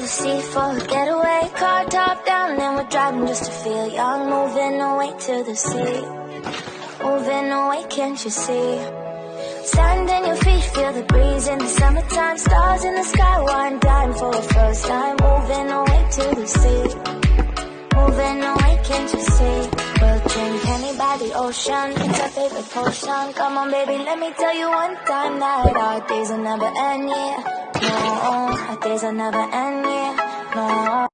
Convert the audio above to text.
the sea for a getaway. Car top down and we're driving just to feel young. Moving away to the sea, moving away, can't you see? Sand in your feet, feel the breeze in the summertime. Stars in the sky, one time for the first time. Moving away to the sea, moving away, can't you see? We'll drink honey by the ocean, it's our favorite potion. Come on baby, let me tell you one time that our days will never end, yeah. No, our days will never end, yeah. No.